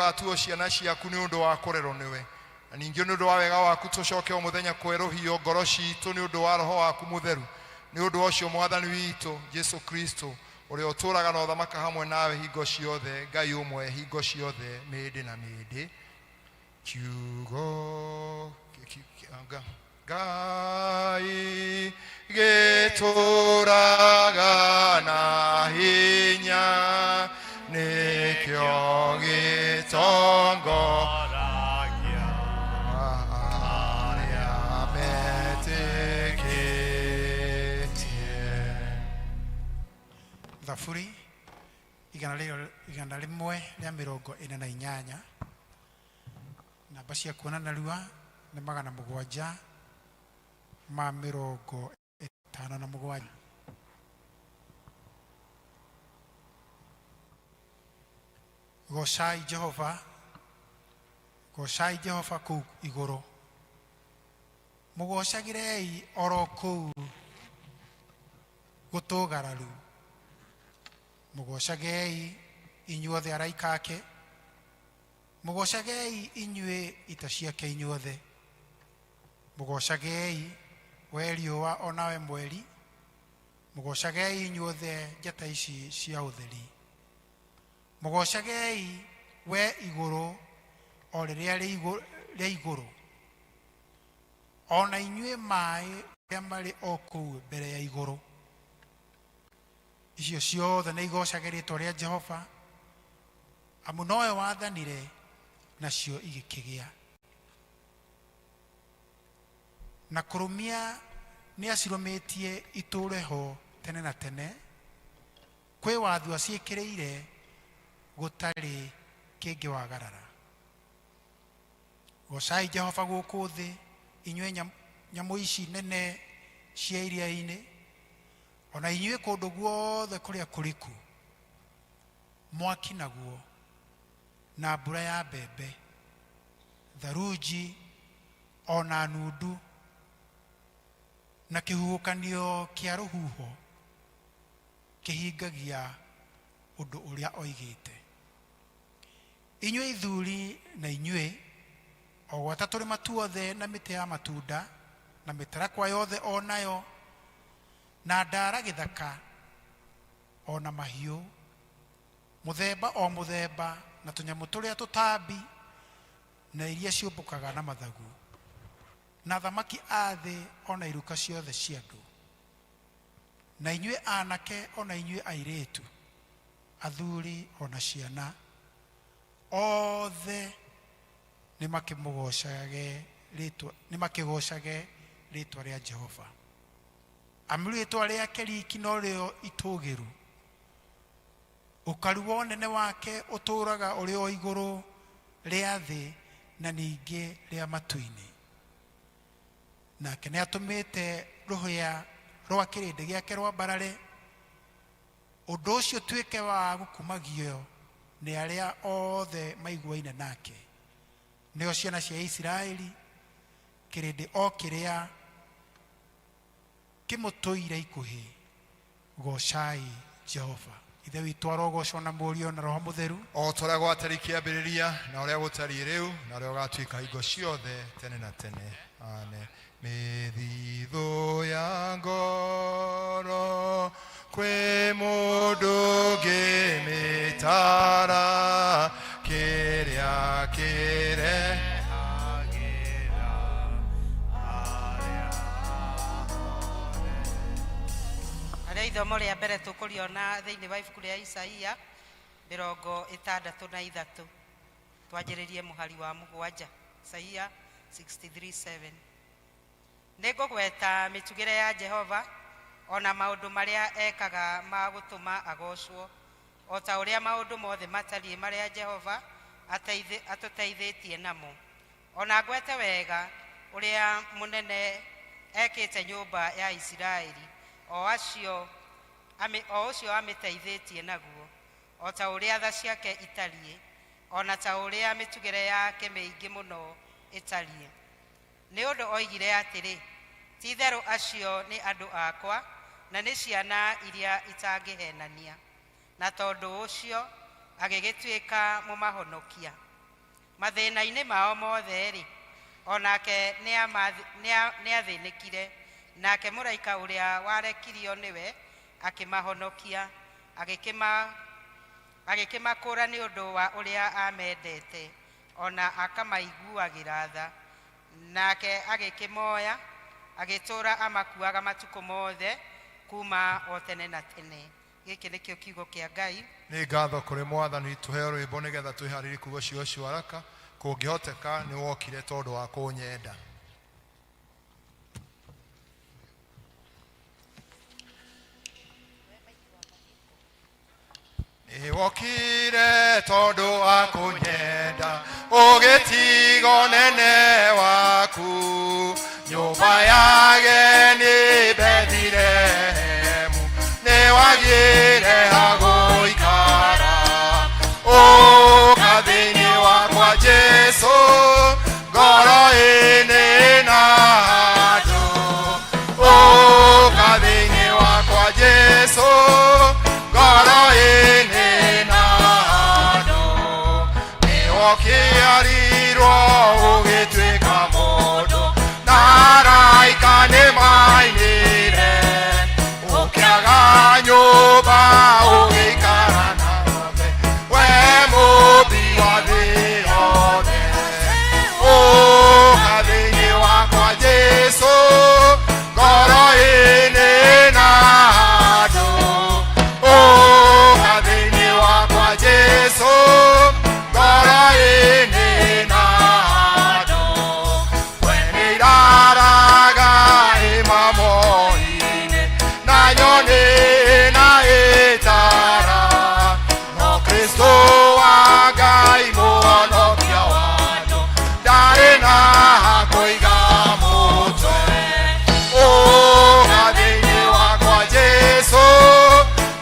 ugatuo ciana ciaku ni undu wa kurerwo niwe na ningĩ ni undu wa wega waku tucoke o muthenya kweruhio ngoro ciitũ ni undu wa roho waku mutheru ni undu ucio mwathani witũ Jesu Kristo uria uturaga na uthamaka hamwe nawe hingo ciothe Ngai umwe hingo ciothe mĩndĩ na mĩndĩ kiugo Ngai gĩtũraga na hinya nikĩo gĩtongoragia arĩa metĩkĩtie. Thaburi igana rĩmwe rĩa 48 namba cia kuonana rua nĩ 757. Gocai Jehova kũu igũrũ, mũgocagĩrei oro kũu gũtũgararu, mũgocagei inyuothe araika ake, mũgocagei inyuĩ ita ciake inyuothe, mũgocagei we riũa onawe mweri, mũgocagei inyuothe njata ici cia ũtheri, mũgocagei we igũrũ o rĩrĩa rĩa igũrũ, ona inyuĩ maaĩ rĩa marĩ o kũu mbere ya igũrũ. Icio ciothe nĩ igocage rĩĩtwa rĩa Jehova, amu nowe wathanire nacio igĩkĩgĩa. Na kũrũmia nĩ acirũmĩtie itũũre ho tene na tene, kwĩ watho aciĩkĩrĩire gũtarĩ kĩngĩwagarara. Gocai Jehova gũkũ thĩ, inyuĩ nyamũ ici nene cia iria-inĩ, ona inyuĩ kũndũ guothe kũrĩa kũriku, mwaki naguo na mbura ya mbembe, tharunji ona nundu na kĩhuhũkanio kĩa rũhuho kĩhingagia ũndũ ũrĩa oigĩte. Inyuĩ ithuri na inyuĩ o gwata tũrĩma tuothe na mĩtĩ ya matunda na mĩtarakwa yothe onayo na ndara gĩthaka ona mahiũ mũthemba o mũthemba na tũnyamũ tũrĩa tũtambi na iria ciũmbũkaga na mathagu na thamaki a thĩ ona iruka ciothe cia andũ, na inyuĩ anake ona inyuĩ airĩtu, athuri ona ciana, othe nĩ makĩgocage rĩĩtwa rĩa Jehova. Amu rĩĩtwa rĩake riki no rĩo itũũgĩru, ũkaru wa ũnene wake ũtũũraga ũrĩ o igũrũ rĩa thĩ na ningĩ rĩa matu-inĩ. Nake nĩ atũmĩte rũhĩa rwa kĩrĩndĩ gĩake rwambarare, ũndũ ũcio tuĩke wa gũkumagio nĩ arĩa othe maiguaine nake, nĩo ciana cia Isiraeli, kĩrĩndĩ o kĩrĩa kĩmũtũire ikuhĩ. Gocai Jehova. Ithe witũ arogocwo na Mũriũ na Roho Mũtheru, o ta ũrĩa gwatariĩ kĩambĩrĩria na ũrĩa gũtariĩ rĩu na ũrĩa ũgatuĩka hingo ciothe tene na tene. Amen. Mĩthithũ ya ngoro kwĩ mũndũ ngĩmĩtara kĩrĩa kĩrehagĩra arĩa ithomo rĩa mbere tũkũriona thĩinĩ wa ibuku rĩa Isaia 63 twanjĩrĩrie mũhari wa 7. Isaia 63:7. Nĩngũgweta mĩtugĩre ya Jehova ona maũndũ marĩa ekaga ma gũtũma agocwo, o ta ũrĩa maũndũ mothe matariĩ marĩa Jehova atũteithĩtie namo. Ona ngwete wega ũrĩa mũnene ekĩte nyũmba ya Isiraeli, o ũcio amĩteithĩtie naguo, o ta ũrĩa tha ciake itariĩ, ona ta ũrĩa mĩtugĩre yake mĩingĩ mũno ĩtariĩ. Nĩ ũndũ oigire atĩrĩ, ti-itherũ acio nĩ andũ akwa na nĩ ciana iria itangĩhenania, na tondũ ũcio agĩgĩtuĩka mũmahonokia. mathĩna-inĩ mao mothe rĩ, onake nĩ athĩnĩkire, nake mũraika ũrĩa warekirio nĩwe akĩmahonokia, agĩkĩmakũra nĩ ũndũ wa ũrĩa amendete, ona akamaiguagĩra tha. Nake agĩkĩmoya, agĩtũũra amakuaga matukũ mothe kuma o tene na tene. Gĩkĩ nĩkĩo kiugo kĩa Ngai. Nĩ ngatho kũrĩ Mwathani. Tũheo rwĩmbo nĩgetha twĩharĩrie kuuga ciugo cia haraka. Kũngĩhoteka nĩ wokire tondũ wa kũnyenda. Nĩ wokire tondũ wa kũnyenda, ũgĩtiga ũnene waku, nyũmba ya ageni Bethilehemu, nĩ wagĩire ha gũikara. Ũka thĩinĩ wakwa Jesũ, ngoro-inĩ na andũ. Ũka thĩinĩ wakwa Jesũ, ngoro-inĩ na andũ. Nĩ wokĩarirwo ũgĩtuĩka mũndũ, na araika nĩ mainire. Ũkĩaga nyũmba ũgĩikara nawe, we mũmbi wa thĩ yothe. Ũka thĩinĩ wakwa Jesũ, ngoro-inĩ na andũ. Ũka thĩinĩ wakwa Jesũ, ngoro-inĩ na andũ. We nĩ iraraga ĩmamo-inĩ, na nyoni na ĩtara, no Kristo wa Ngai mũhonokia wa andũ, ndarĩ na kũiga mũtwe. Ũka thĩinĩ wakwa Jesũ,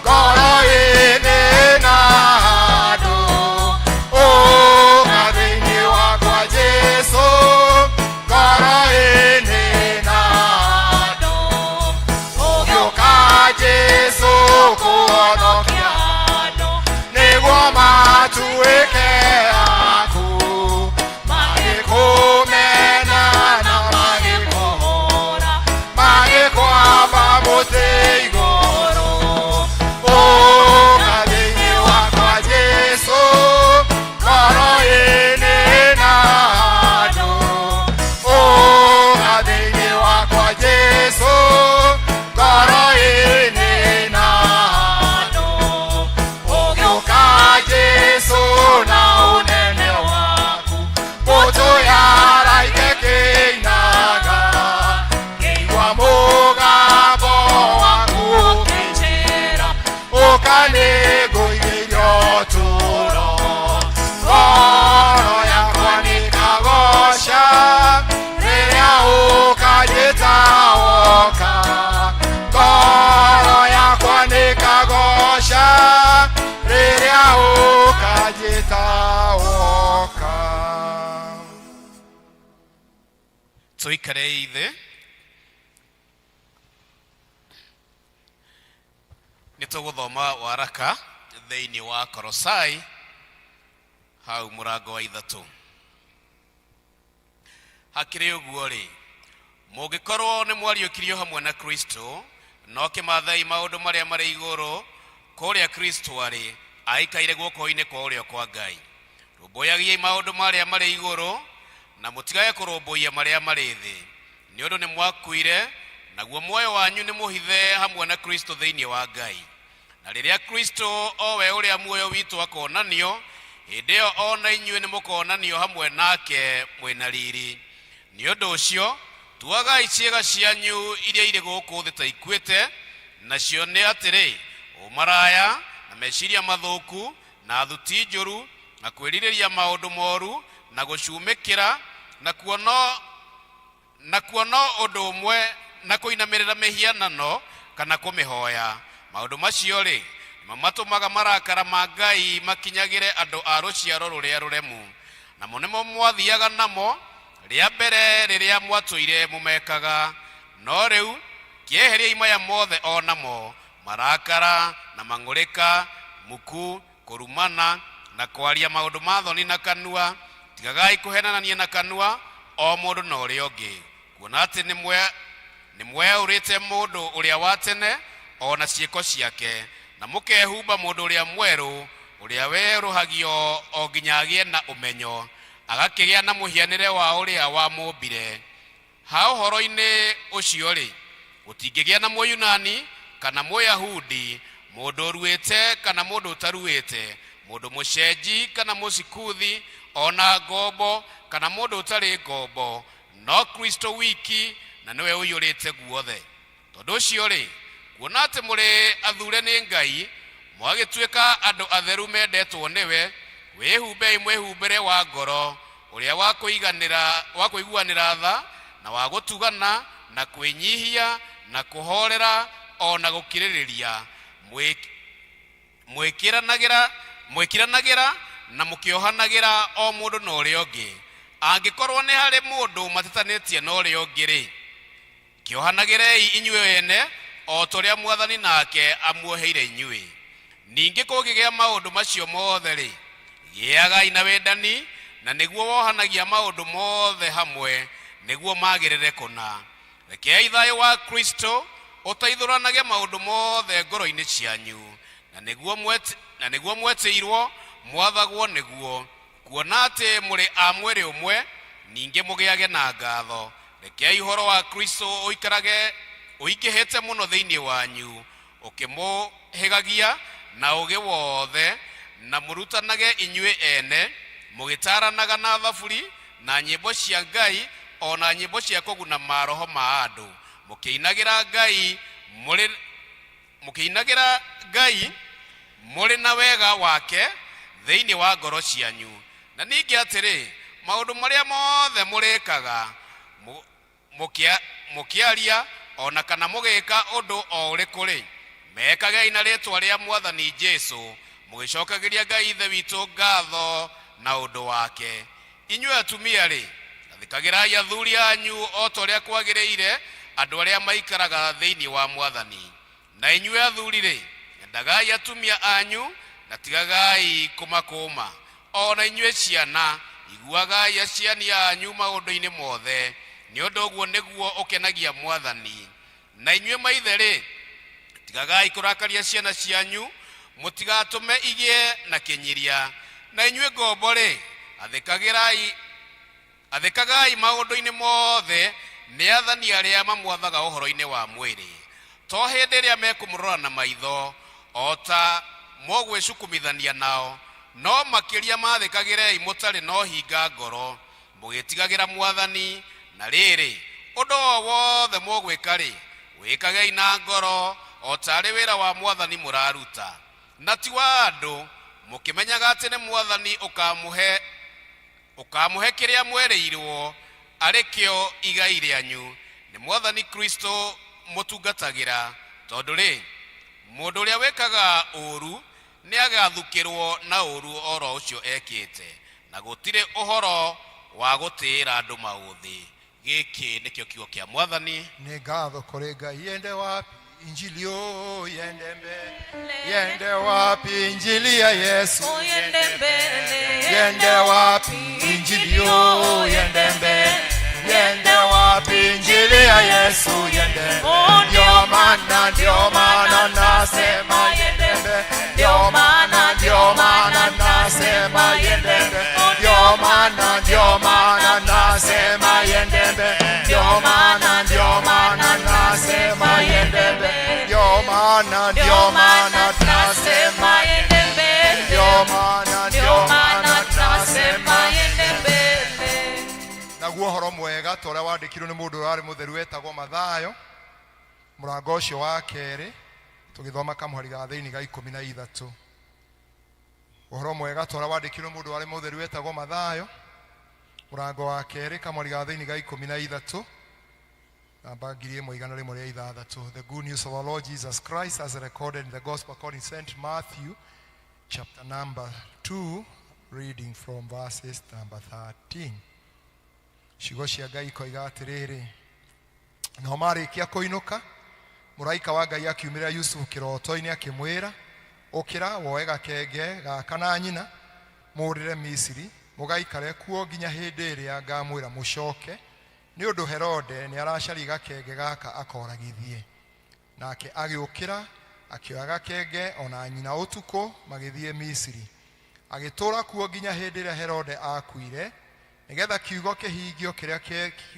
ngoro-inĩ na andũ. Ũka thĩinĩ wakwa Jesũ, ngoro-inĩ na andũ. Ũgĩũka Jesũ kũhonokia andũ, nĩguo matuĩke aku, magĩkũmena na magĩkũhũra, magĩkwamba mũtĩ igũrũ. Ũka thĩinĩ wakwa Jesũ, ngoro-inĩ na andũ. Ũka thĩinĩ wakwa Jesũ, ngoro-inĩ na andũ. Ũgĩũka Jesũ na ũnene waku, mbũtũ ya araika ĩkĩinaga, ngĩigua mũgambo waku ũkĩnjĩra, ũka nĩngũigĩire ũtũũro. Ngoro yakwa nĩĩkagoca rĩrĩa ũkanjĩta woka. Ngoro yakwa nĩĩkagoca rĩrĩa ũkanjĩta woka. Tũikare thĩ. Nĩ tũgũthoma waraka thĩinĩ wa Kolosai hau mũrango wa 3. Hakĩrĩ ũguo rĩ, mũngĩkorwo nĩ mwariũkirio hamwe na Kristo, no kĩmathai maũndũ marĩa marĩ igũrũ, kũrĩa Kristo arĩ aikaire guoko-inĩ kwa ũrĩo kwa Ngai. Rũmbũyagiai maũndũ marĩa marĩ igũrũ, na mũtigage kũrũmbũiya marĩa marĩ thĩ, nĩ ũndũ nĩ mwakuire, naguo muoyo wanyu nĩ mũhithe hamwe na Kristo thĩinĩ wa Ngai. Na rĩrĩa Kristo o we ũrĩa muoyo witũ akonanio, hĩndĩ ĩyo ona inyuĩ nĩ mũkonanio hamwe nake mwĩna riri. Nĩ ũndũ ũcio tuagai ciĩga cianyu iria irĩ gũkũ thĩ ta ikuĩte, nacio nĩ atĩrĩ, ũmaraya na meciria mathũku na thuti njũru na kwĩrirĩria maũndũ moru na gũcumĩkĩra na kuona ũndũ ũmwe na kũinamĩrĩra mĩhianano kana kũmĩhoya. Maũndũ macio rĩ, matũmaga marakara ma Ngai makinyagĩre andũ a rũciaro rũrĩa rũremu, namo nĩmo mwathiaga namo rĩa mbere rĩrĩa mwatũire mũmekaga. No rĩu kĩeheriai maya mothe o namo, marakara na mang'ũrĩka, muku, kũrumana na kwaria maũndũ ma thoni na kanua. tigagai kuhenanania na kanua o mundu na uria ungi kuona ati ni mweurite mundu uria wa tene ona ciiko ciake na mukehumba mundu uria mweru uria weruhagio o nginyagie na umenyo agakigia na muhianire wa uria wa mumbire ha uhoro-ini ucio ri utingigia na Muyunani kana Muyahudi mundu ruite kana mundu utaruite mundu mucenji kana musikuthi ona ngombo kana mundu utari ngombo no Kristo wiki na niwe uyurite guothe tondu ucio ri kuona ati muri athure ni Ngai mwagituika andu atheru mendetwo niwe wihumbei mwihumbire wa ngoro uria wa kuiguanira tha na wa gutugana na kwinyihia na kuhorera ona gukiririria mwikiranagira na mukiohanagira o mundu na uria ungi angikorwo ni hari mundu matitanitie na uria ungi ri kiohanagirei inywe ene o toria Mwathani nake amuoheire inywe ningi kugigia maundu macio mothe ri giagai na wendani na niguo wohanagia maundu mothe hamwe niguo magirire kuna rekei thayo wa Kristo utaithuranage maundu mothe ngoro-ini cianyu na niguo mweteirwo mwathagwo niguo kuona ati muri a mwiri umwe ningi mugiage na ngatho rekei uhoro wa Kristo uikihete muno thiini wanyu ukimuhigagia na ugi wothe na murutanage inywe ene mugitaranaga na thaburi na nyimbo cia Ngai ona nyimbo cia kuguna maroho ma andu mukiinagira Ngai muri na wega wake thiini wa ngoro cianyu na ningi atiri maundu maria mothe murikaga mukiaria ona kana mugika undu o uriku ri mekage na ritwa ria Mwathani Jesu mugicokagiria Ngai ithe witu ngatho na undu wake inywe atumia ri thikagirai athuri anyu o toria kwagiriire andu aria maikaraga thiini wa Mwathani na inywe athuri ri endagai atumia anyu na tigagai kumakuma ona inywe ciana iguagai aciani anyu maundu-ini mothe ni undu uguo niguo ukenagia Mwathani na inywe maithe ri tigagai kurakaria ciana cianyu mutigatume igie na kinyiria na inywe ngombo ri athikagai maundu-ini mothe ni athani aria mamwathaga uhoro-ini wa mwiri to hindi iria mekumurora na maitho ota mogwicukumithania nao no makiria mathikagirei mutari no hinga ngoro mugitigagira Mwathani na riri undu wothe mogwika ri wikagei na ngoro otari wira wa Mwathani muraruta na ti wa andu mukimenyaga ati ni Mwathani ukamuhe kiria mwereirwo arikio igai rianyu ni Mwathani Kristo mutungatagira tondu ri mundu uria wekaga uru ni agathukirwo na uru oro ucio ekite na gutire uhoro wa gutira andu mauthi giki nikio kiugo kia Mwathani ni ngatho kuri Ngai yende wapi injili o yende mbele yende wapi injili ya Yesu yende mbele yende wapi injili o yende mbele yende wapi injili ya Yesu yende ndio maana nasema yende mbele ndio maana nasema yende mbele ndio maana nasema yende mbele ndio maana nasema yende mbele ndio maana nasema yende mbele ndio maana nasema yende mbele naguo horo mwega toria wandikirwo ni mundu urari mutheru wetagwo Mathayo murango ucio wa keri tugithoma kamuhari ga thiini ga 13 uhoro mwega toria wandikirwo mundu urari mutheru wetagwo Mathayo murango wa keri kamuhari ga thiini ga 13 namba 1106. The good news of our Lord Jesus Christ as recorded in the Gospel according to St. Matthew chapter number 2 reading from verses number 13. Ciugo cia Ngai koiga atiriri no marikia kuinuka muraika wa Ngai akiumira Yusufu kiroto-ini akimwira ukira woe gakenge gaka na nyina murire Misiri mugaikare kuo nginya hindi iria ngamwira mucoke ni undu Herode ni aracari gakenge gaka akoragithie. Nake agiukira akioya gakenge ona nyina utuko magithie Misiri. Agitura kuo nginya hindi iria Herode akuire, nigetha kiugo kihingio kiria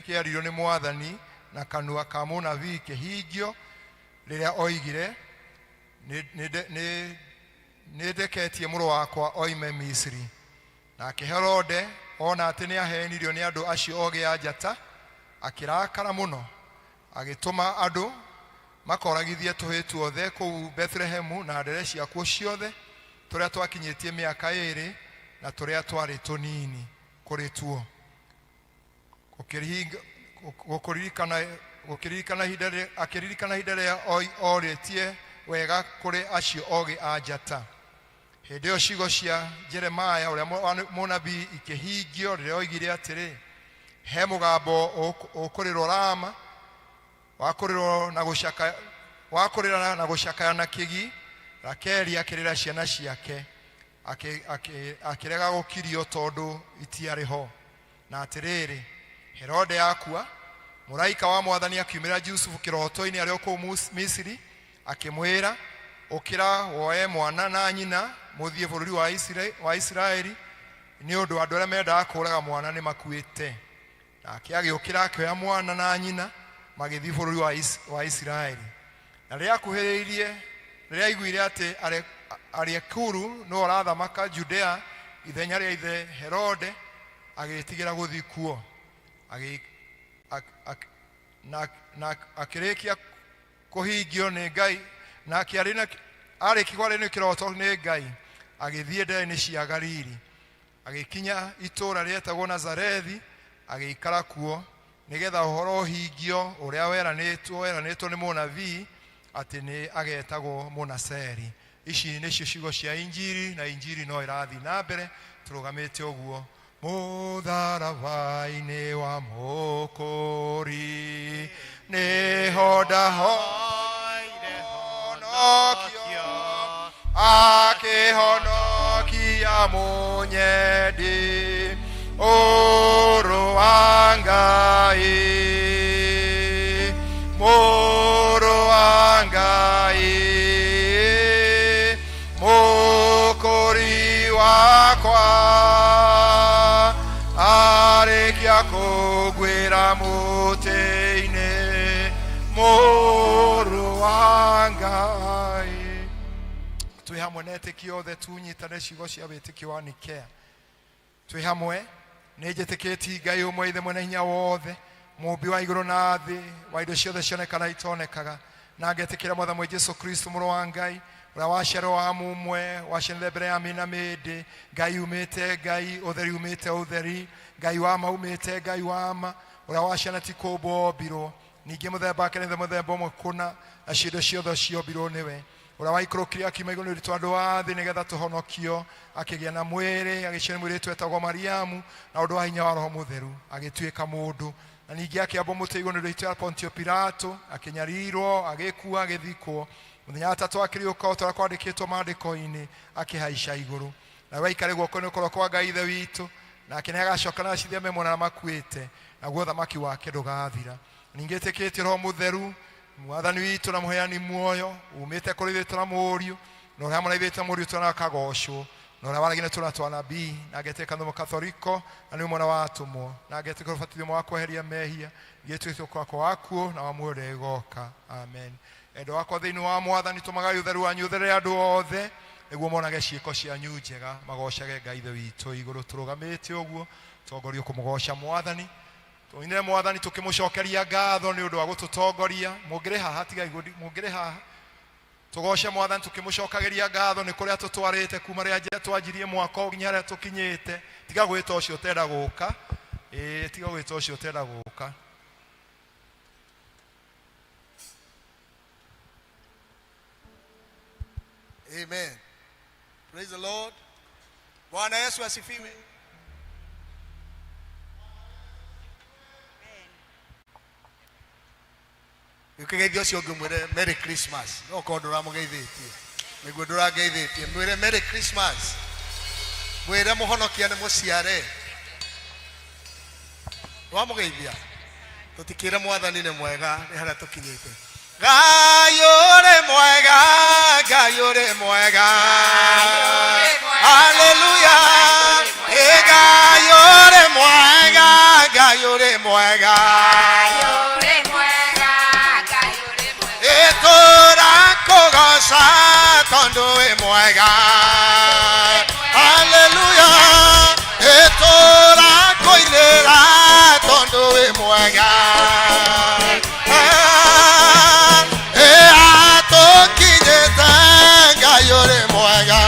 kiarirwo ni Mwathani na kanua ka munabii kihingio riria oigire nindeketie mũrũ wakwa oime Misiri. Nake Herode ona atĩ nĩ ahenirio nĩ andũ acio ogĩ a njata, akirakara mũno, agĩtũma andũ makoragithie tũhĩĩ tuothe kũu Bethlehemu na ndere ciakuo ciothe tũrĩa twakinyĩtie mĩaka 2 na tũrĩa twarĩ tũnini kũrĩ tuo. Akiririkana ihinda rĩrĩa orĩtie wega kũrĩ acio ogĩ a njata. Hĩndĩ ĩyo ciugo cia Jeremaya ũrĩa mũnabii ikĩhingio rĩrĩa oigire atĩrĩ, he mũgambo ũkũrĩrwo Rama, wakũrĩrwo na gũcakaya na kĩgi, Rakeli akĩrĩra ciana ciake akĩrega gũkirio tondũ itiarĩ ho. Na atĩrĩrĩ, Herode akua, mũraika wa Mwathani akiumĩra Jusufu kĩroto-inĩ arĩ o kũu Misiri, akĩmwĩra, ũkĩra woe mwana na nyina mũthiĩ bũrũri wa Isiraeli nĩ ũndũ andũ arĩa mendaga kũũraga mwana nĩ makuĩte. Nake agĩũkĩra akĩoya mwana na nyina magĩthiĩ bũrũri wa Isiraeli. Na rĩrĩa akuhĩrĩirie, rĩrĩa aiguire atĩ Arikuru no arathamaka Judea ithenya rĩa ithe Herode, agĩtigĩra gũthiĩ kuo. Na akĩrĩkia kũhingio nĩ Ngai, na arĩkia kwarĩrio nĩ kĩroto nĩ Ngai, agĩthiĩ ndere-inĩ cia Galili, agĩkinya itũũra rĩetagwo Nazarethi, agĩikara kuo nĩgetha ũhoro ũhingio ũrĩa weranĩtwo nĩ mũnabii atĩ nĩ agetagwo Mũnazari. Ici nĩcio ciugo cia Injiri, na Injiri no ĩrathiĩ na mbere. Tũrũgamĩte ũguo. Mũtharaba-inĩ wa Mũkũri nĩho ndahoire honokio, akĩhonokia mũnyendi ũrũ wa Ngai, mũrũ wa Ngai, Mũkũri wakwa, arĩkia kũgwĩra mũtĩ-inĩ, mũrũ wa Ngai. Twĩ hamwe na etĩkia othe tunyitane ciugo cia wĩtĩkio wa Nikea. Twĩ hamwe, nĩnjĩtĩkĩtie Ngai ũmwe ithe mwene hinya wothe, mũmbi wa igũrũ na thĩ, wa indo ciothe cionekana itonekaga, na ngetĩkĩra Mwathani Jesũ Kristo mũrũ wa Ngai, ũrĩa waciarwo wa mũmwe, waciarĩre mbere ya mĩna mĩndĩ, Ngai umĩte Ngai, ũtheri umĩte ũtheri, Ngai wa ma umĩte Ngai wa ma, ũrĩa waciana ti kũmbwo ombirwo, ningĩ mũthemba wake nĩ mũthemba ũmwe kũna, na cindo ciothe ciombirwo nĩwe, ũrĩa waikũrũkire akiuma igũrũ nĩ ũritũ andũ a thĩ nĩgetha tũhonokio, akĩgĩa na mwĩrĩ, agĩciara mũirĩtu etagwo Mariamu, na ũndũ wa hinya wa Roho Mũtheru agĩtuĩka mũndũ, na ningĩ akĩambwo mũtĩ igũrũ nĩ ũritũ wa Pontio Pilato, akĩnyarirwo, agĩkua, agĩthikwo, mũthenya wa gatatũ akĩriũka o ta ũrĩa kwandĩkĩtwo maandĩko-inĩ, akĩhaica igũrũ, na waikare guoko-inĩ kwa Ngai ithe witũ, nake nĩagacoka na acithia memwe na makuĩte, naguo thamaki wake ndũgathira. Ningĩ ĩtĩkĩtie Roho Mũtheru, Mwathani witũ na mũheani muoyo, umĩte kũrĩ ithuĩ tũna mũriũ, na ũrĩa mũraithĩte mũriũ tũna akagocwo, na ũrĩa waragia tũna twanabii, na ngetĩka Kanitha Katholiko, na nĩ mwana wa atũmwo, na ngetĩka ũbatithio wa kweheria mehia, ngĩtwĩtwo kwako wakuo na wa muoyo ũrĩa ũgooka. Amen. Endwa wakwa thĩinĩ wa Mwathani, tũmagai ũtheru wanyu ũtherere andũ othe, nĩguo monage ciĩko cianyu njega, magocage Ngai ithe witũ igũrũ. Tũrũgamĩte ũguo, tongorio kũmũgoca Mwathani, tũinĩre Mwathani tũkĩmũcokeria ngatho nĩ ũndũ wa gũtũtongoria. Mũngĩrĩ haha, tigai mũngĩrĩ haha, tũgoce Mwathani tũkĩmũcokagĩria ngatho nĩ kũrĩa tũtwarĩte kuma rĩrĩa twanjirie mwaka nginya harĩa tũkinyĩte. Tiga gwĩta ũcio ũtenda gũka, tiga gwĩta ũcio ũtenda gũka. Amen. Praise the Lord. Bwana Yesu asifiwe. Ukigeithio cio ngumwire Merry Christmas. No ko ndura mugeithĩtie. Nĩguo ndura ngeithĩtie. Mwire Merry Christmas. mwire muhonokia ni muciare wamugeithia tutikire mwathani ni mwega ni haria tukinyite Gayore mwega Gayore mwega haleluya Gayore mwega Gayore mwega Etora kogosa tondo e mwega haleluya Etora koilera tondo e mwega Gayore mwega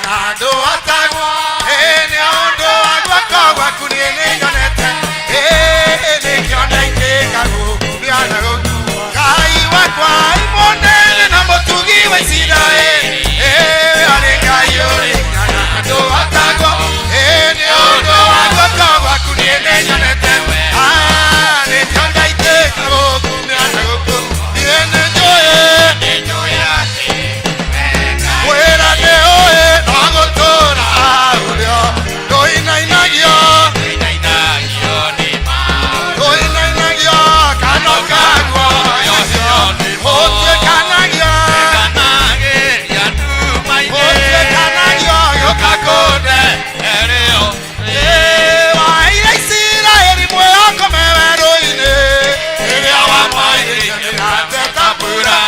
nando atagwa ni ondo agwako gwakunie nyonete ni kiona ikekago kumiana goku kai wakwa imonene na motugi wa Israeli alengayo nando atagwa ni ondo agwako gwakunie nyonete ni kiona ikekago kumiana goku ni joye fuera de hoy no gotora audio doina inagio kanokagwa ote kanagio ote kanagio yokakode ereo wa ilaisira erimwe akomeweroine eria wa maire tapura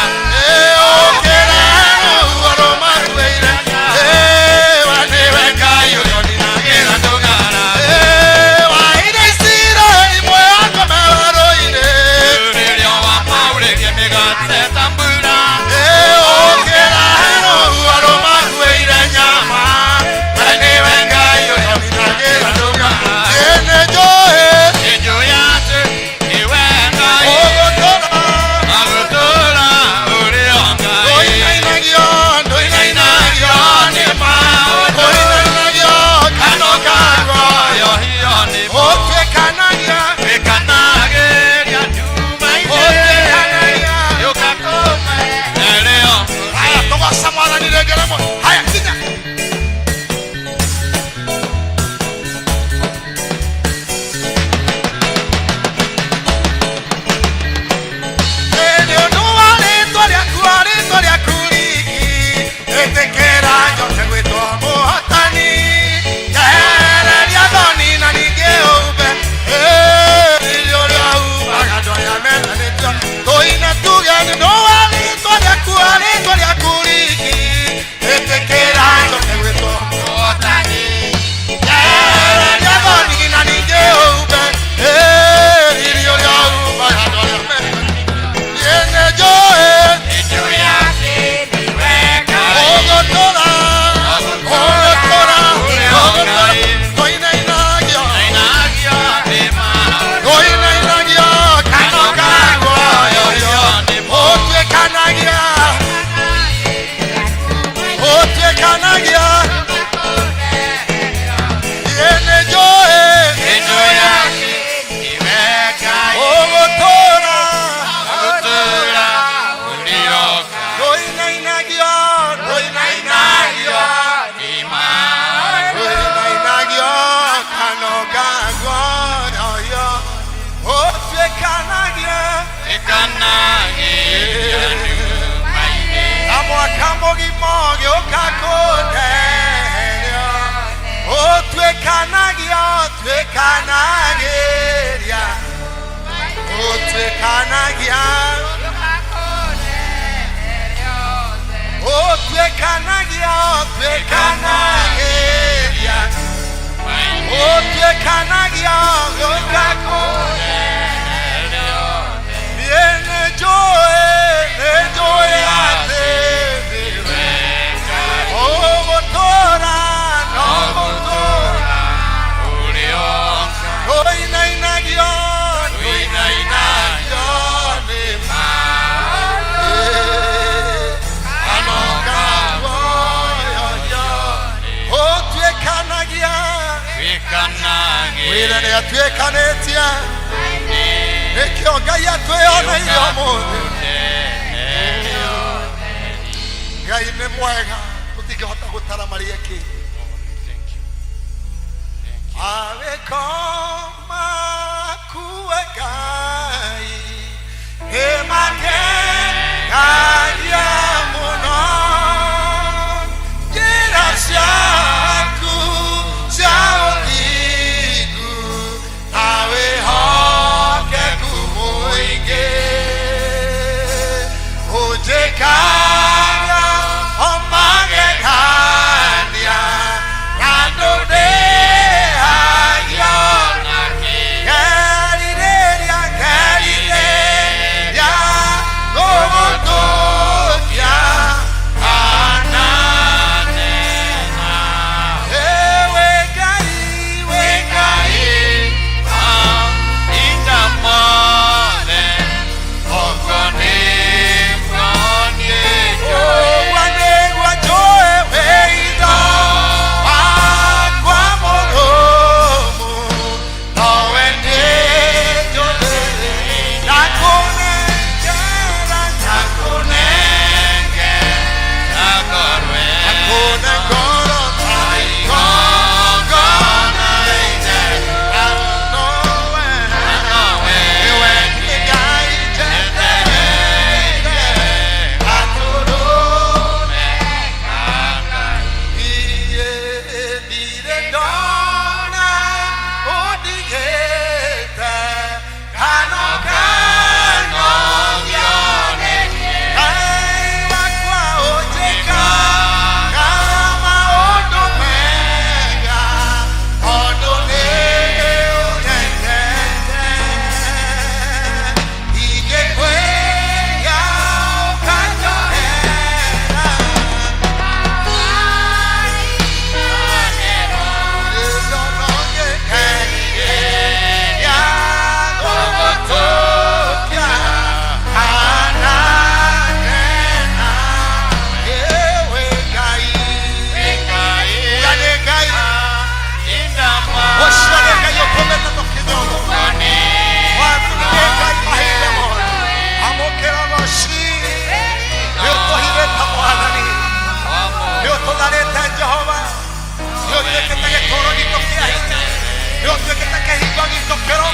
gitokero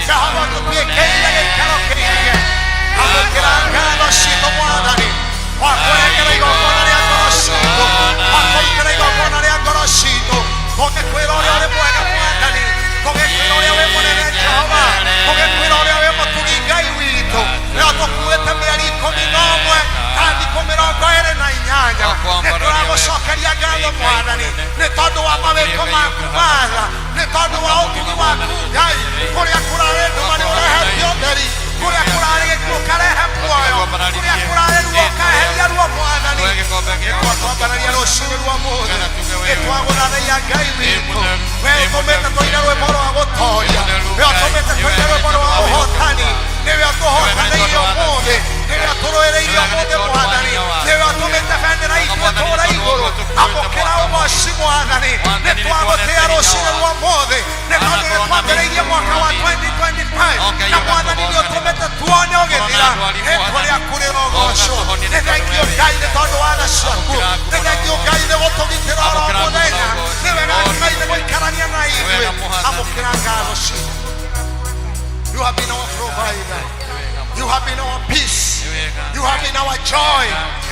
Jehova tutuekeire gikaro kiige amukira ngatho ciitũ Mwathani wakũrekera igongona rĩa ngoro ciitũ wakũrutĩra igongona rĩa ngoro ciitũ tũgĩkwĩra ũrĩa ũrĩ mwega Mwathani tũgĩkwĩra ũrĩa wĩ mũnene Jehova tũgĩkwĩra ũrĩa wĩ mũtugi Ngai witũ rĩrĩa tũkuĩte mĩeri 11 kandi 28 nĩtũragũcokeria ngatho Mwathani nĩ tondũ wa mawĩko maku Matha nĩ tondũ wa ũtugi waku Ngai kũrĩa kũrarĩ nduma nĩ ũrehetio ũtheri kũrĩa kũrarĩ gĩkuũ karehe muoyo kũrĩa kũrarĩ ruo kaeheria ruo Mwathani nĩtwambararia rũciinĩ rwa mũthĩ nĩtwagũthathaiya Ngai witũ wee ũtũmĩte tũine rwĩmbo rwa gũtooria wee ũtũmĩte tũine rwĩmbo rwa ũhotani nĩwe ũtũhotanĩirie ũmũthĩ nĩwe ũtũrũĩrĩirie ũmũthĩ Mwathani nĩwe ũtũmĩte bendera itũ ĩtũũre igũrũ amũkĩra ũgooci Mwathani nĩtwagũtĩĩa rũciinĩ rwa mũthĩ nĩ tondũ nĩtwambĩrĩirie mwaka wa 2025 na Mwathani nĩũtũmĩte tuone ũgĩthira rĩtwa rĩaku rĩrogocwo nĩ thengio Ngai nĩ tondũ wa tha ciaku nĩ thengio Ngai nĩ gũtũgitĩra oro mũthenya nĩ wega Ngai nĩ gũikarania na ithuĩ amũkĩra ngatho ciitũ. You have been our provider. You have been our peace. You have been our joy.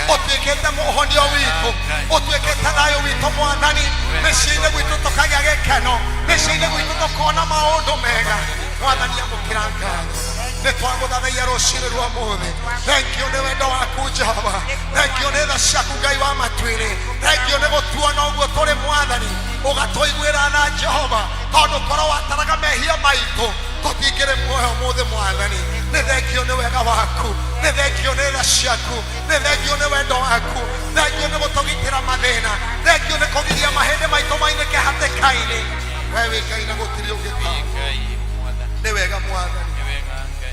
Ũtuĩkĩte mũhonio witũ ũtuĩkĩte thayũ witũ Mwathani mĩciĩ-inĩ gwitũ tũkagĩa gĩkeno mĩciĩ-inĩ gwitũ tũkona maũndũ mega Mwathani amũkĩra ngatho nĩtwagũthathaiya rũciinĩ rwa mũthĩ thengio nĩ wendo waku Jehova thengio nĩ tha ciaku Ngai wa matu-inĩ thengio nĩ gũtuona ũguo tũrĩ Mwathani ũgatũiguĩra tha Jehova tondũ korwo wataraga mehia maitũ tũtingĩrĩ muoyo ũmũthĩ Mwathani nĩ thengio nĩ wega waku nĩ thengio nĩ tha ciaku nĩ thengio nĩ wendo waku thengio nĩ gũtũgitĩra mathĩna thengio nĩ kũgiria mahĩndĩ maitũ mainĩke hatĩka-inĩ wee wĩ Ngai na gũtirĩ ũngĩ nĩ wega Mwathani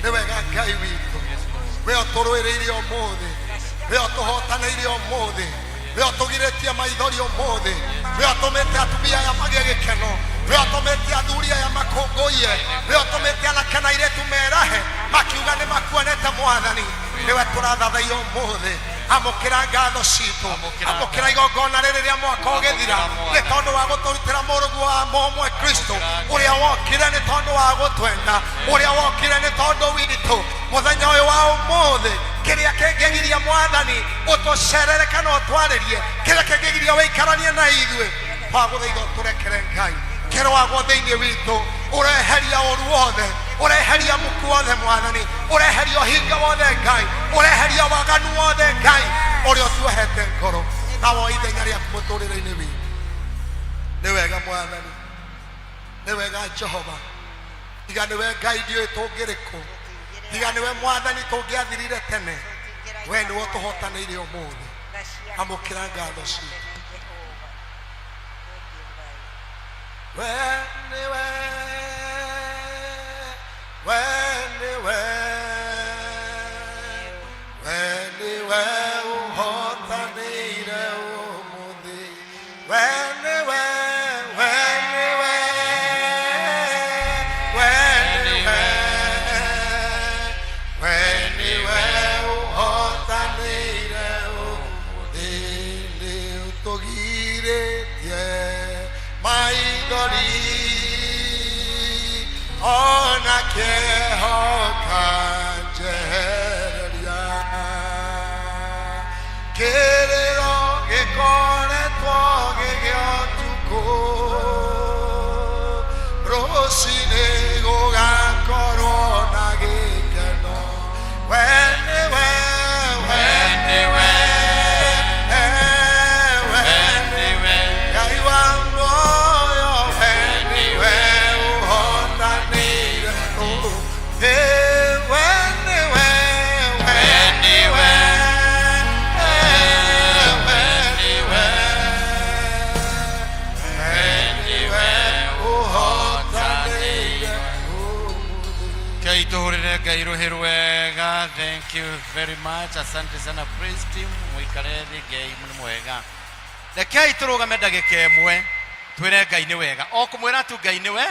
nĩ wega Ngai witũ wee ũtũrũĩrĩirie ũmũthĩ wee ũtũhotanĩirie ũmũthĩ wee ũtũgirĩtie maithori ũmũthĩ wee ũtũmĩte atumia aya magĩe gĩkeno wee ũtũmĩte athuri aya makũngũie wee ũtũmĩte anake na airĩtu merahe makiuga nĩ makuonete Mwathani nĩwe tũrathathaiya ũmũthĩ amũkĩra ngatho ciitũ amũkĩra igongona rĩrĩ rĩa mwaka ũgĩthira nĩ tondũ wa gũtũrutĩra mũrũguo wa mũmwe Kristo ũrĩa wokire nĩ tondũ wa gũtwenda ũrĩa wokire nĩ tondũ witũ mũthenya ũyũ wa ũmũthĩ kĩrĩa kĩngĩgiria Mwathani ũtũcerere kana ũtwarĩrie kĩrĩa kĩngĩgiria wĩikaranie na ithuĩ twagũthaitha ũtũrekere Ngai kĩrwagwo thĩinĩ witũ ũreheria ũru wothe ũreheria muku wothe Mwathani ũreheria ũhinga wothe Ngai ũreheria waganu wothe Ngai ũrĩa ũtuohete ngoro nawo ithenya rĩaku mũtũrĩre-inĩ witũ nĩ wega Mwathani nĩ wega Jehova tiga nĩwe Ngai ndiũĩ tũngĩrĩkũ tiga nĩwe Mwathani tũngĩathirire tene wee nĩwe ũtũhotanĩire ũmũthĩ amũkĩra ngatho ciitũ wee nĩwe ũhotanĩire ũmũthĩ wee nĩwe ũhotanĩire ũmũthĩ nĩũtũgirĩtie maithori ona kĩhoka njehereria kĩrĩro gĩkoretwo gĩgĩa ũtukũ rũciinĩ gũgakorwo na gĩkeno wee nĩwe Ngai wa muoyo wee nĩwe ũhotanĩire Ngai ruhe rwega. Thank you very much. Asante sana praise team. Muikarere Ngai mũnĩ mwega. Rekei tũrũgame ndagĩka ĩmwe twĩre Ngai nĩ wega. O kũmwĩra tu Ngai nĩwe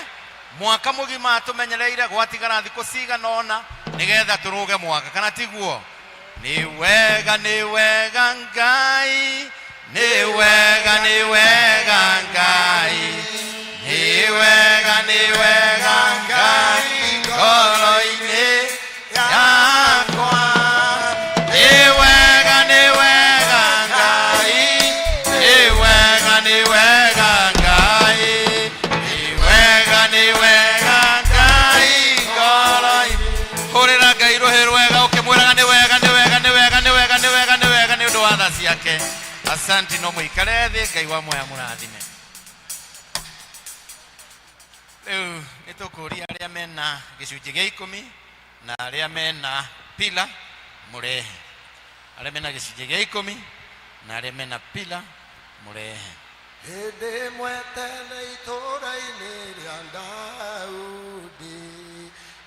mwaka mũgima tũmenyereire gwatigara thikũ cigana ũna nĩgetha tũrũge mwaka kana tiguo. Nĩ wega Ngai, nĩ wega Ngai, nĩ wega Ngai ngoro-inĩ yakwa. Nĩ wega Ngai, nĩ wega Ngai, nĩ wega Ngai ngoro-inĩ. Hũrĩra Ngai rũhĩ rwega ũkĩmwĩraga nĩ wega nĩ ũndũ wa tha ciake. Asanti, no mũikare thĩ. Ngai wa muoya mũrathime. Rĩu nĩtũkũria arĩa mena gĩcunjĩ gĩa 10 na arĩa mena pila mũrehe. Arĩa mena gĩcunjĩ gĩa 10 na arĩa mena pila mũrehe. Hĩndĩ ĩmwe tene itũũra-inĩ rĩa Daudi,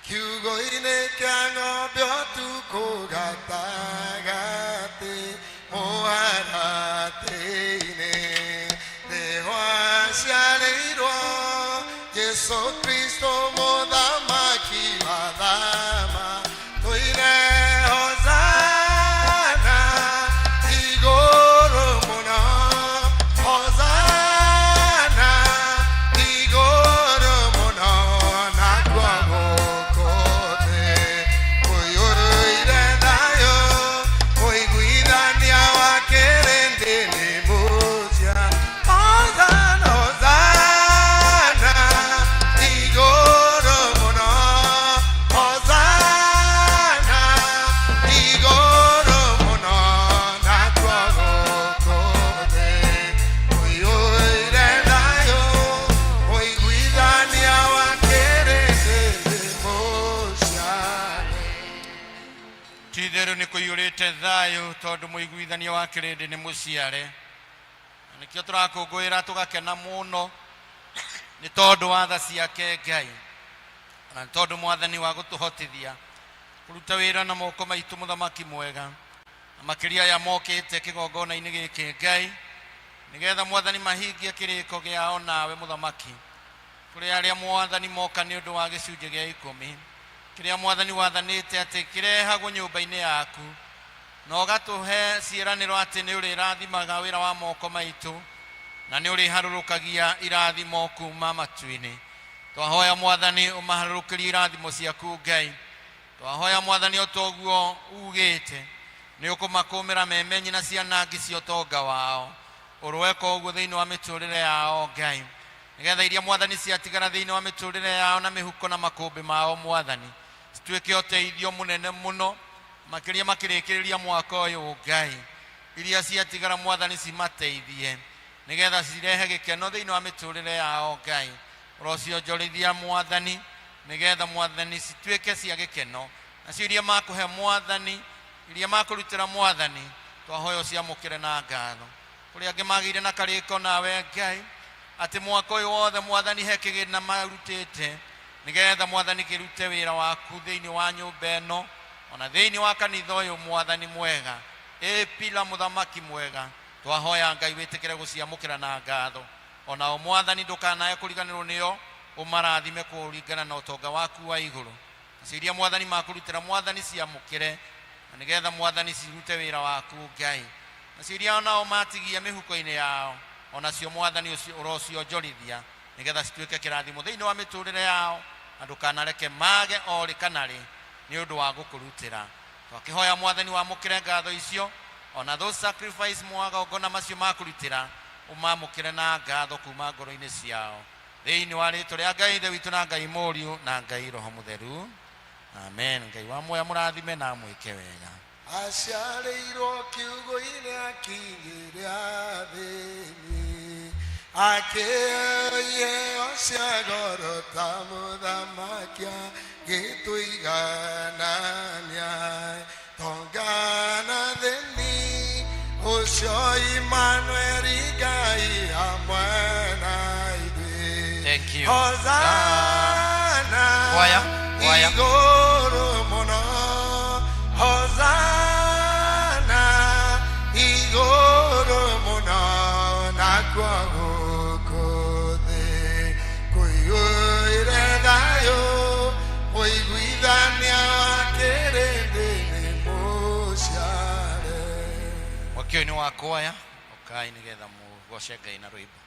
kiugo-inĩ kĩa ng'ombe ũtukũ gatagatĩ mũharatĩ-inĩ, nĩho aciarĩirwo Jesũ Kristo mũthamaki wa thama. Tũine hosana igũrũ mũno, hosana igũrũ mũno, na kwa gũkũ thĩ kũiyũrĩire thayũ, ũiguithania wa kĩrĩndĩ nĩ mũcia. Hosana, hosana igũrũ mũno, hosana igũrũ mũno, na kwa gũkũ thĩ kũiyũrĩire thayũ, ũiguithania wa kĩrĩndĩ nĩ mũcia. Ti-itherũ nĩ kũiyũrĩte thayũ tondũ mũiguithania wa kĩrĩndĩ nĩ mũciare. Nĩkĩo tũrakũngũĩra tũgakena mũno nĩ tondũ wa tha ciake Ngai, na nĩ tondũ Mwathani wa gũtũhotithia kũruta wĩra na moko maitũ mũthamaki mwega, na makĩria ya mokĩte kĩgongona-inĩ gĩkĩ Ngai, nĩgetha Mwathani mahingie kĩrĩko gĩao nawe mũthamaki. Kũrĩ arĩa Mwathani moka nĩ ũndũ wa gĩcunjĩ gĩa 10 kĩrĩa Mwathani wathanĩte atĩ kĩrehagwo nyũmba-inĩ yaku, na ũgatũhe ciĩranĩro atĩ nĩ ũrĩrathimaga wĩra wa moko maitũ, na nĩ ũrĩharũrũkagia irathimo kuma matu-inĩ. Twahoya Mwathani ũmaharũrũkĩrie irathimo ciaku Ngai. Twahoya Mwathani o toguo ugĩte nĩ ũkũmakũmĩra memenyi na ciana cia ũtonga wao, ũrweka ũguo thĩinĩ wa mĩtũrĩre yao Ngai, nĩgetha iria Mwathani ciatigara thĩinĩ wa mĩtũrĩre yao na mĩhuko na makũmbĩ mao Mwathani cituĩke ũteithio mũnene mũno, makĩria makĩrĩkĩrĩria mwaka ũyũ Ngai. Iria ciatigara Mwathani cimateithie, nĩgetha cirehe gĩkeno thĩinĩ wa mĩtũrĩre yao Ngai. Ũrocionjorithia Mwathani, nĩgetha Mwathani cituĩke cia gĩkeno, nacio iria makũhe Mwathani, iria makũrutĩra Mwathani, twahoya ũciamũkĩre na ngatho. Kũrĩ angĩ magĩire na karĩko nawe Ngai atĩ mwaka ũyũ wothe Mwathani he kĩgĩna marutĩte, nĩgetha Mwathani kĩrute wĩra waku thĩinĩ wa nyũmba ĩno, ona thĩinĩ wa kanitha ũyũ Mwathani mwega. Pila mũthamaki mwega, twahoya Ngai wĩtĩkĩre gũciamũkĩra na ngatho. Onao Mwathani ndũkanae kũriganĩrwo nĩo, ũmarathime kũringana na ũtonga waku wa igũrũ. Nacio iria Mwathani makũrutĩra Mwathani ciamũkĩre, na nĩgetha Mwathani cirute wĩra waku Ngai. Nacio iria onao matigia mĩhuko-inĩ yao, onacio Mwathani ũrocionjorithia, nĩgetha cituĩke kĩrathimo thĩinĩ wa mĩtũrĩre yao, na ndũkanareke mage o rĩ kana rĩ nĩ ũndũ wa gũkũrutĩra. Twakĩhoya Mwathani wamũkĩre ngatho icio, ona those sacrifice magongona macio makũrutĩra, ũmamũkĩre na ngatho kuma ngoro-inĩ ciao, thĩinĩ wa rĩĩtwa rĩa Ngai ithe witũ na Ngai mũriũ na Ngai Roho Mũtheru. Amen. Ngai wa muoya mũrathime na mwĩke wega. Aciarĩirwo kiugo-inĩ akinyĩra thĩinĩ, akĩoye cia goro ta mũthamaki agĩtũiganania, tongana thĩinĩ ũcio Imanueli Ngai hamwe na ithuĩ. Thank you. Hosana igũrũ mũno, hosana igũrũ mũno, na kwa gũkũ thĩ kũiyũire thayũ, ũiguithania wa kĩrĩndĩ nĩ mũciare. Mwaki ũyũ nĩ wa kwaya, ũkai nĩgetha mũgoce Ngai na rwĩmbo.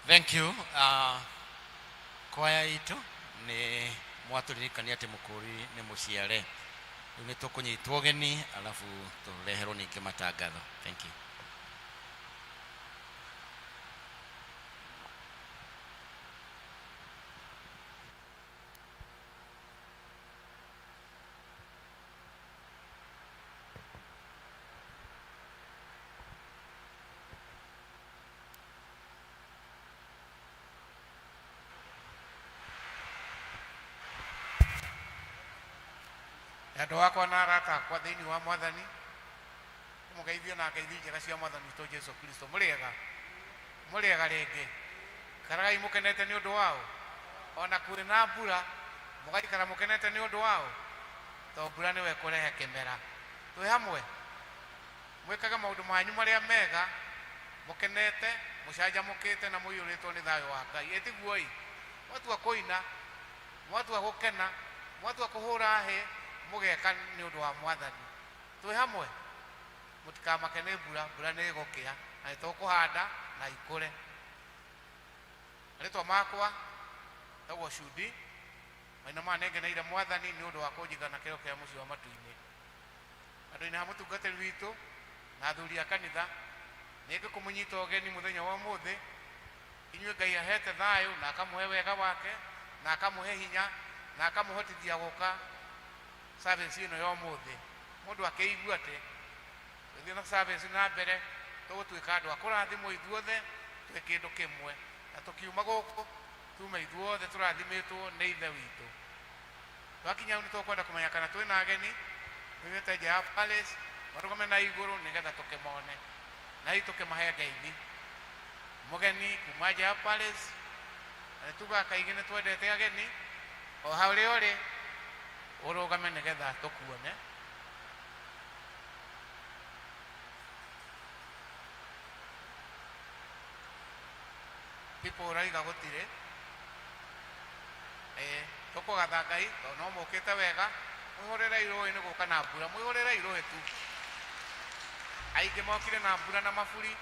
Thank you. Kwaya itu ni mwaturirikania ati mukuri ni muciare. Riu ni tukunyitwo geni alafu tureherwo ningi matangatho. Thank you. Andũ akwa na arata akwa thĩinĩ wa Mwathani mũgeithio na ngeithi njega cia Mwathani witũ Jesu Kristo. Mũrĩega rĩngĩ, karagai mũkenete nĩ ũndũ wao, ona kũrĩ na mbura mũgaikara mũkenete nĩ ũndũ wao, tondũ mbura nĩwe kũrehe kĩmera. Twĩ hamwe mwĩkage maũndũ manyu marĩa mega mũkenete mũcanjamũkĩte na mũiyũrĩtwo nĩ thayũ wa Ngai. Ĩtiguo-ĩ, mwatua kũina, mwatua gũkena, mwatua kũhũra hĩ, mugeka ni undu wa Mwathani. Twi hamwe mutikamake ni mbura ni gukia na nitukuhanda na ikure. Ritwa makwa tagwo Cudi maina manengeneire Mwathani ni undu wa kunjigana kiro kia muci wa matu-ini. Andu-ini ha mutungatiri witu na athuri a kanitha niki kumunyita ugeni muthenya wa muthi. Inyuĩ Ngai ahete thayu na akamuhe wega wake na akamuhe hinya na akamuhotithia guka service ino ya muthi. Mundu akeigua ati thĩ na service na mbere tũgũtuĩka andũ akũrathimwo ithuothe twĩ kĩndũ kĩmwe, na tũkiuma gũkũ tume ithuothe tũrathimĩtwo nĩ Ithe witũ. Twakinya nĩ tũkwenda kũmenya kana twĩ na ageni twĩmĩte nja ya palace marũgame na igũrũ nĩgetha tũkĩmone na hihi tũkĩmahe ngeithi. Mũgeni kuma nja ya palace na nĩtugaga kaingĩ nĩ twendete ageni, o harĩa ũrĩ urugame nigetha tukuone. People raiga gutire tukugatha Ngai tondũ no mũkĩte wega. Mwĩhũrĩre irũĩ nĩ gũka na mbura, mwĩhũrĩre irũĩ tu. Aingĩ mokire na mbura na maburi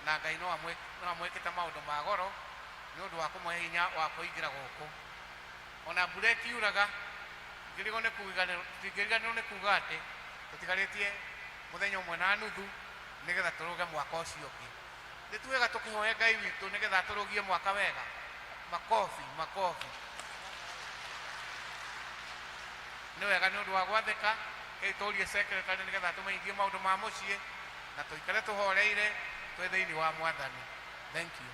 na Ngai no amwĩkĩte maũndũ ma goro nĩ ũndũ wa kũmũhe hinya wa kũingĩra gũkũ. Ona mbura ĩkiuraga tingĩriganĩrwo nĩ kuga atĩ tũtigarĩtie mũthenya ũmwe na nuthu nĩgetha tũrũge mwaka ũcio ũngĩ. Nĩ tuwega tũkĩhoya Ngai witũ nĩgetha tũrũgie mwaka wega. Makobi. Nĩ wega nĩ ũndũ wa gwathĩka. Kei tũrie secretary nĩgetha tũmenyithie maũndũ ma mũciĩ na tũikare tũhoreire twĩ thĩinĩ wa Mwathani. Thank you.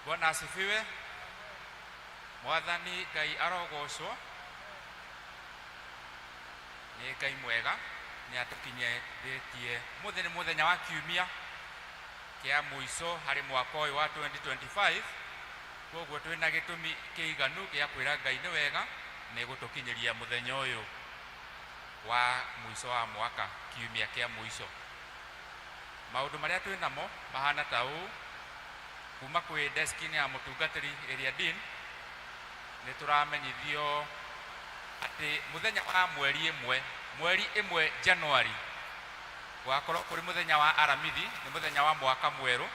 Bwana asifiwe. Mwathani Ngai arogocwo. Nĩ Ngai mwega nĩ atukinyĩtie mũthenya wa kiumia kĩa mũico harĩ mwaka ũyũ wa 2025. Koguo twĩna gĩtũmi kĩiganu gĩa kwĩra Ngai nĩ wega nĩ gũtũkinyĩria mũthenya ũyũ wa mũico wa mwaka, kiumia kĩa mũico. Maũndũ marĩa twĩnamo mahana ta ũũ. Kuma kwĩ deski-inĩ ya mũtungatĩri area dean nĩ tũramenyithio atĩ mũthenya wa mweri ĩmwe Januari gwakorwo kũrĩ mũthenya wa aramithi, nĩ mũthenya wa mwaka mwerũ.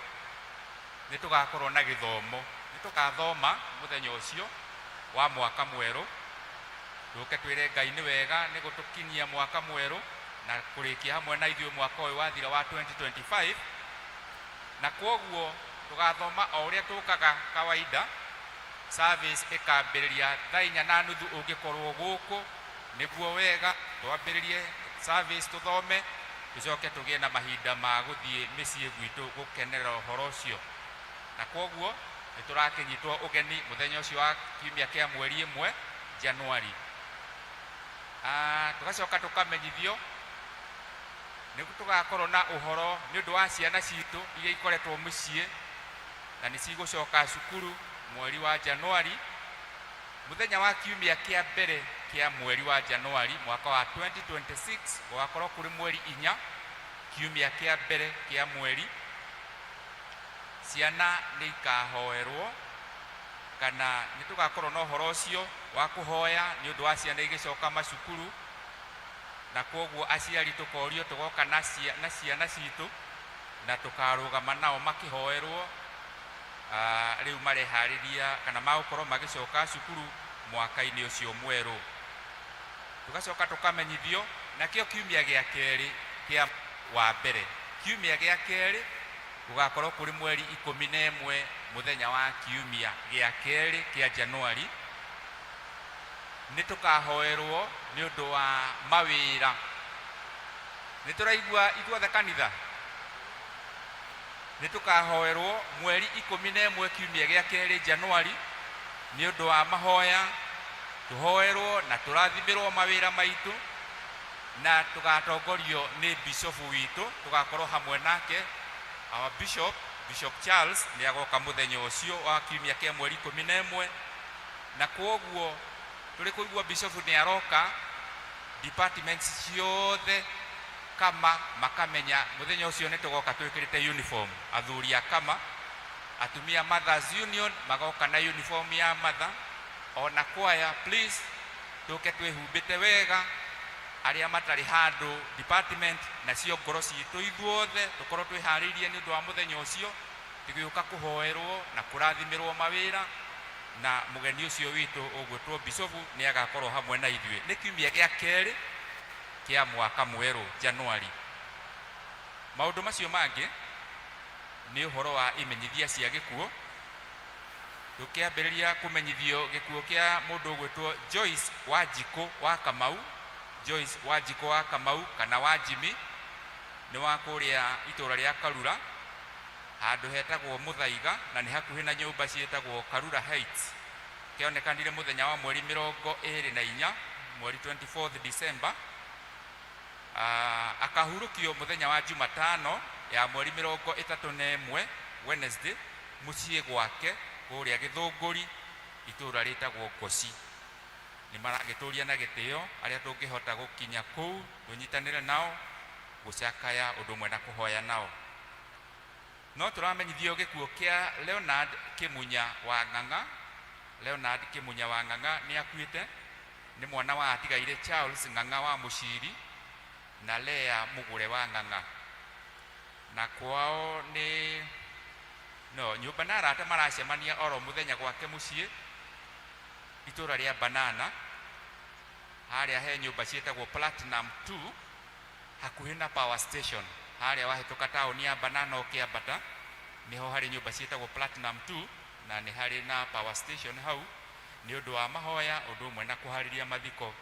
Nĩ tũgakorwo na gĩthomo, nĩ tũgathoma mũthenya ũcio wa mwaka mwerũ. Tũke twĩre Ngai nĩ wega nĩ gũtũkinyia mwaka mwerũ na kũrĩkia hamwe na ithuĩ mwaka ũyũ wathira wa 2025. Na kwoguo tugathoma o ũrĩa tũkaga kawaida. Service ĩkambĩrĩria thaa 4:30 ũngĩkorwo gũkũ, nĩguo wega twambĩrĩrie service tũthome, tũcoke tũgĩe na mahinda ma gũthiĩ mĩciĩ gwitũ gũkenerera ũhoro ũcio. Na kwoguo nĩ tũrakĩnyitwo ũgeni mũthenya ũcio wa kiumia kĩa mweri 1 Januari. Tũgacoka tũkamenyithio nĩ tũgakorwo na ũhoro nĩ ũndũ wa ciana citũ iria ikoretwo mũciĩ na nĩ cigũcoka cukuru mweri wa Januari. Mũthenya wa kiumia kĩa mbere kĩa mweri wa Januari mwaka wa 2026 gũgakorwo kũrĩ mweri 4 kiumia kĩa mbere kĩa mweri. Ciana nĩ ikahoerwo kana nĩ tũgakorwo na ũhoro ũcio wa kũhoya nĩ ũndũ wa ciana igĩcoka macukuru, na koguo aciari tũkorio tũgoka na ciana citũ na tũkarũgama nao makĩhoerwo rĩu mareharĩria kana magũkorwo magĩcoka cukuru mwaka-inĩ ũcio mwerũ. Tũgacoka tũkamenyithio nakĩo kiumia gĩa kerĩ kĩa wa mbere. Kiumia gĩa kerĩ gũgakorwo kũrĩ mweri 11 mũthenya wa kiumia gĩa kerĩ kĩa Januari. Nĩ tũkahoerwo nĩ ũndũ wa mawĩra. Nĩ tũraigua ithuothe kanitha? Nĩ tũkahoerwo mweri 11 kiumia gĩa kerĩ Januari nĩ ũndũ wa mahoya, tũhoerwo na tũrathimirwo mawĩra maitũ, na tũgatongorio nĩ bishop witũ, tũgakorwo hamwe nake. Our Bishop Charles nĩ agoka mũthenya ũcio wa kiumia kĩa mweri 11, na koguo tũrĩ kũigua bishop nĩ aroka, departments ciothe kama makamenya mũthenya ũcio nĩ tũgoka twĩkĩrĩte uniform. Athuri a kama, atumia Mothers Union magoka na uniform ya mother. Ona kwaya please tũke twĩhumbĩte wega, arĩa matarĩ handũ department nacio ngoro citũ ithuothe tũkorwo twĩharĩirie nĩ ũndũ wa mũthenya ũcio, tũgĩũka kũhoerwo na kũrathimirwo mawĩra, na mũgeni ũcio witũ ũgwĩtwo bishop nĩ agakorwo hamwe na ithuĩ. Nĩ kiumia gĩa kerĩ kĩa mwaka mwerũ Januari. Maũndũ macio mangĩ nĩ ũhoro wa imenyithia cia gĩkuũ. Tũkĩambĩrĩria kũmenyithio gĩkuũ kĩa mũndũ ũgwĩtwo Joyce Wanjikũ wa Kamau. Joyce Wanjikũ wa Kamau kana wa Jimmy nĩ wa kũrĩa itũra rĩa Karura, handũ hetagwo Mũthaiga, na nĩ hakuhĩ na nyũmba ciĩtagwo Karura Heights. Kĩonekanire mũthenya wa mweri 24 mweri 24th December. Akahurũkio mũthenya wa Jumatano ya mweri 31 Wednesday mũciĩ gwake kũrĩa Gĩthũngũri, itũra rĩtagwo Koci. Nĩ maragĩtũria na gĩtĩo arĩa tũngĩhota gũkinya kũu tũnyitanĩre nao gũcakaya ũndũ ũmwe na kũhoya nao. No tũramenyithio gĩkuũ kĩa Leonard Kĩmunya wa Ng'ang'a. Leonard Kĩmunya wa Ng'ang'a nĩ akuĩte, nĩ mwana wa atigaire Charles Ng'ang'a wa Mũciri na Lea Mũgũre wa Ng'ang'a. Na kwao nĩ nyũmba na arata maracemania oro mũthenya gwake mũciĩ itũra rĩa Banana, harĩa he nyũmba ciĩtagwo Platinum 2 hakuhĩ na power station. Harĩa wahĩtũka taũni ya Banana ũkĩambata niho harĩ nyũmba ciĩtagwo Platinum 2, na nĩ harĩ na power station hau, nĩ ũndũ wa mahoya ũndũ ũmwe na kũharĩria mathiko.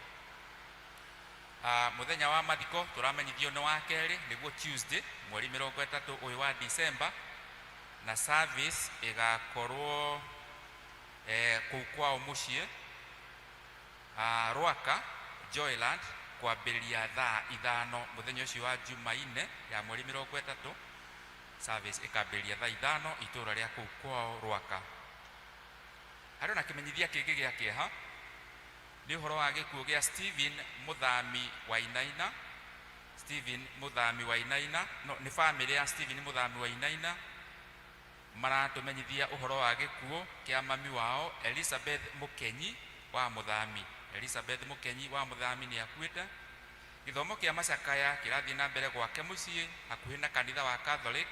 Mũthenya wa mathiko tũramenyithio nĩ wa kerĩ, nĩguo Tuesday mweri 30 ũyũ wa December, na service ĩgakorwo kũu kwao mũciĩ Rwaka Joyland kwambĩrĩria thaa 5 mũthenya ũcio wa Jumaine ya mweri 30. Service ĩkambĩrĩria thaa 5 itũra rĩa kũu kwao Rwaka. Harĩ na kĩmenyithia kĩngĩ gĩa kĩeha, nĩ ũhoro wa gĩkuũ gĩa Stephen Mũthami Wainaina. Stephen Mũthami Wainaina, nĩ family ya Stephen Mũthami Wainaina maratũmenyithia ũhoro wa gĩkuũ kĩa mami wao Elizabeth Mũkenyi wa Mũthami. Elizabeth Mũkenyi wa Mũthami nĩ akuĩte. Gĩthomo kĩa macakaya kĩrathiĩ na mbere gwake mũciĩ hakuhĩ na kanitha wa Catholic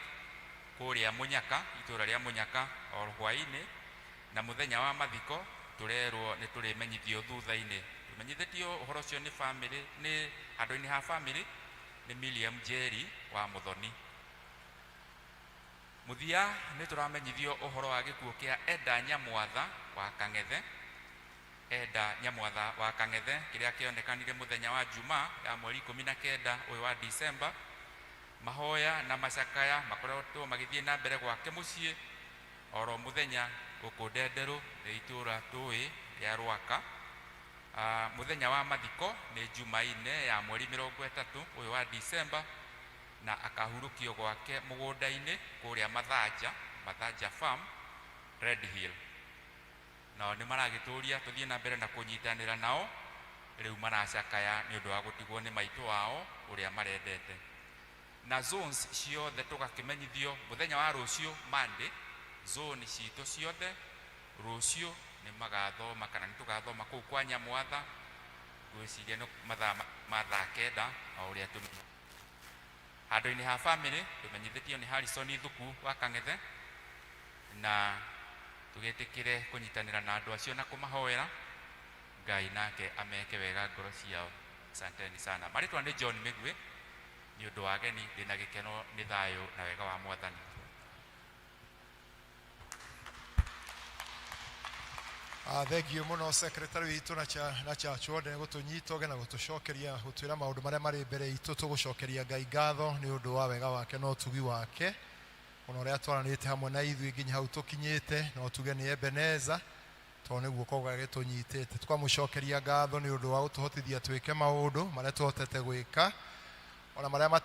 kũrĩa Mũnyaka, itũra rĩa Mũnyaka o hwaĩ-inĩ, na mũthenya wa mathiko tũrerwo nĩ tũrĩmenyithio thutha-inĩ. Tũmenyithĩtio ũhoro ũcio nĩ family, nĩ handũ-inĩ ha family nĩ Miriam Jerry wa Mũthoni. Mũthia nĩ tũramenyithio ũhoro wa gĩkuũ kĩa Eda Nyamwatha wa Kang'ethe. Eda Nyamwatha wa Kang'ethe kĩrĩa kĩonekanire mũthenya wa Jumaa ya mweri 19 ũyũ wa December. Mahoya na macakaya makoretwo magĩthiĩ na mbere gwake mũciĩ oro mũthenya gũkũ Ndenderũ nĩ itũra tũĩ rĩa Rwaka. Mũthenya wa mathiko nĩ Jumaine ya mweri 30 ũyũ wa December, na akahurũkio gwake mũgũnda-inĩ kũrĩa Mathaja Farm Red Hill. Nao nĩ maragĩtũria tũthiĩ na mbere na kũnyitanĩra nao, rĩu maracakaya nĩ ũndũ wa gũtigwo nĩ maitũ wao ũrĩa marendete. Na zones ciothe tũgakĩmenyithio mũthenya wa rũciũ Monday, zone citũ ciothe rucio nĩ magathoma kana nĩ tũgathoma kũu kwa Nyamwatha gwĩciria no mathaa kenda o ũrĩa tũmenya. Handũ-inĩ ha family tũmenyithĩtio nĩ Harrison Thuku wa Kang'ethe na tũgĩtĩkĩre kũnyitanĩra na andũ acio na kũmahoera Ngai nake ameke wega ngoro ciao. Asanteni sana. Marĩtwa nĩ John Mĩgwi, nĩ ũndũ wa ageni ndĩna gĩkeno nĩ thayũ na wega wa Mwathani. Thank you muno secretary witũ na church wothe gũtũnyita ũgena gũtũcokeria gũtwĩra maũndũ marĩa marĩ mbere itũ, tũgũcokeria Ngai ngatho nĩ ũndũ wa wega wake na ũtugi wake ona ũrĩa twaranĩte hamwe na ithuĩ nginya hau tũkinyĩte, no tuge nĩ Ebeneza tondũ nĩguo koga gĩtũnyitĩte. Twamũcokeria ngatho nĩ ũndũ wa gũtũhotithia twĩke maũndũ marĩa tũhotete gwĩka ona marĩa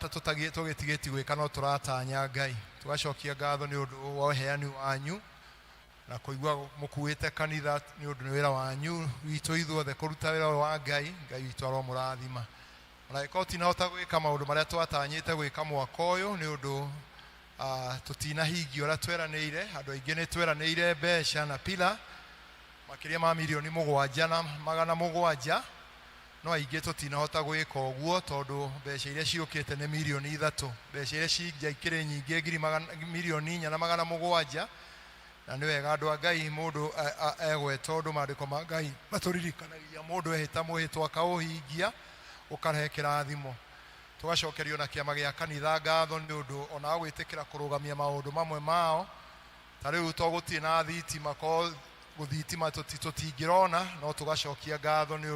tũgĩtigĩti gwĩka no tũratanya Ngai. Tũgacokia ngatho nĩ ũndũ wa ũheani wanyu na kũigua mũkuĩte kanitha nĩ ũndũ nĩ wĩra wanyu witũ ithuothe kũruta wĩra wa Ngai. Ngai witũ aromũrathima ona ĩkorwo tinahota gwĩka maũndũ marĩa twatanyĩte gwĩka mwaka ũyũ nĩ ũndũ tũtinahingio ũrĩa tweranĩire. Andũ aingĩ nĩ tweranĩire mbeca na pila makĩria ma milioni 7,700,000 no aingĩ tũtinahota gwĩka ũguo tondũ mbeca iria ciũkĩte nĩ milioni 3. Mbeca iria cinjaikĩrĩ nyingĩ ngiri milioni 4,700,000 na nĩ wega andũ a Ngai mũndũ egweta ũndũ maandĩko ma Ngai matũririkanagia mũndũ ehĩta mwĩhĩtwa akaũhingia ũkarehe kĩrathimo. Tũgacokerio na kĩama gĩa kanitha ngatho nĩ ũndũ ona gwĩtĩkĩra kũrũgamia maũndũ mamwe mao. Ta rĩu to gũtirĩ na thitima ko gũthitima tũtingĩrona no tũgacokia ngatho nĩ